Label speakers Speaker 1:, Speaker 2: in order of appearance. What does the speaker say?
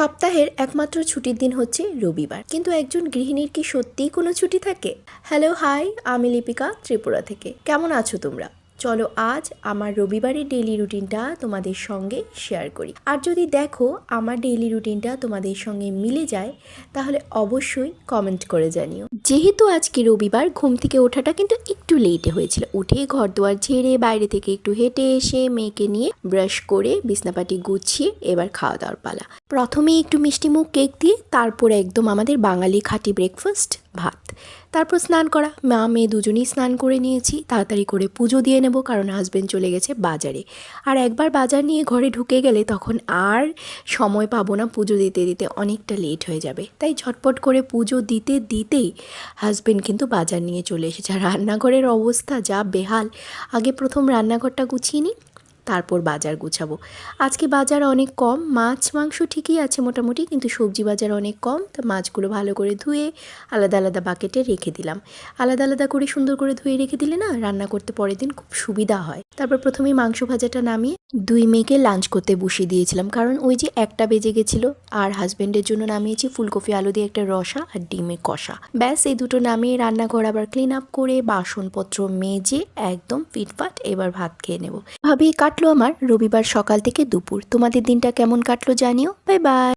Speaker 1: সপ্তাহের একমাত্র ছুটির দিন হচ্ছে রবিবার, কিন্তু একজন গৃহিণীর কি সত্যিই কোনো ছুটি থাকে? হ্যালো, হাই, আমি লিপিকা ত্রিপুরা থেকে। কেমন আছো তোমরা? চলো আজ আমার রবিবারের ডেইলি রুটিনটা তোমাদের সঙ্গে শেয়ার করি। আর যদি দেখো আমার ডেইলি রুটিনটা তোমাদের সঙ্গে মিলে যায় তাহলে অবশ্যই কমেন্ট করে জানিও। যেহেতু আজকে রবিবার, ঘুম থেকে ওঠাটা কিন্তু একটু লেটে হয়েছিল। উঠে ঘর দুয়ার ঝেড়ে বাইরে থেকে একটু হেঁটে এসে মেয়েকে নিয়ে ব্রাশ করে বিছনাপাটি গুছিয়ে এবার খাওয়া দাওয়ার পালা। প্রথমে একটু মিষ্টিমুখ কেক দিয়ে, তারপরে একদম আমাদের বাঙালি খাঁটি ব্রেকফাস্ট, ভাত। তারপর স্নান করা, মা মেয়ে দুজনেই স্নান করে নিয়েছি। তাড়াতাড়ি করে পুজো দিয়ে নেব, কারণ হাজব্যান্ড চলে গেছে বাজারে। আর একবার বাজার নিয়ে ঘরে ঢুকে গেলে তখন আর সময় পাবো না, পুজো দিতে দিতে অনেকটা লেট হয়ে যাবে। তাই ঝটপট করে পুজো দিতে দিতেই হাজব্যান্ড কিন্তু বাজার নিয়ে চলে এসেছে। আর রান্নাঘরের অবস্থা যা বেহাল, আগে প্রথম রান্নাঘরটা গুছিয়ে নিই, তারপর বাজার গুছাবো। আজকে বাজার অনেক কম, মাছ মাংস ঠিকই আছে মোটামুটি, কিন্তু সবজি বাজার অনেক কম। তো মাছগুলো ভালো করে ধুয়ে আলাদা আলাদা বাকেটে রেখে দিলাম। আলাদা আলাদা করে সুন্দর করে ধুয়ে রেখে দিলে না রান্না করতে পরের দিন খুব সুবিধা হয়। তারপর প্রথমেই মাংস ভাজাটা নামিয়ে দুই মেয়েকে লাঞ্চ করতে বসিয়ে দিয়েছিলাম, কারণ ওই যে 1টা বেজে গেছিলো। আর হাজব্যান্ডের জন্য নামিয়েছি ফুলকপি আলু দিয়ে একটা রসা আর ডিমের কষা। ব্যাস এই দুটো নামিয়ে রান্নাঘর আবার ক্লিন আপ করে বাসনপত্র মেজে একদম ফিটফাট এবার ভাত খেয়ে নেব। ভাবেই কাটলো আমার রবিবার সকাল থেকে দুপুর। তোমাদের দিনটা কেমন কাটলো জানিও। Bye bye.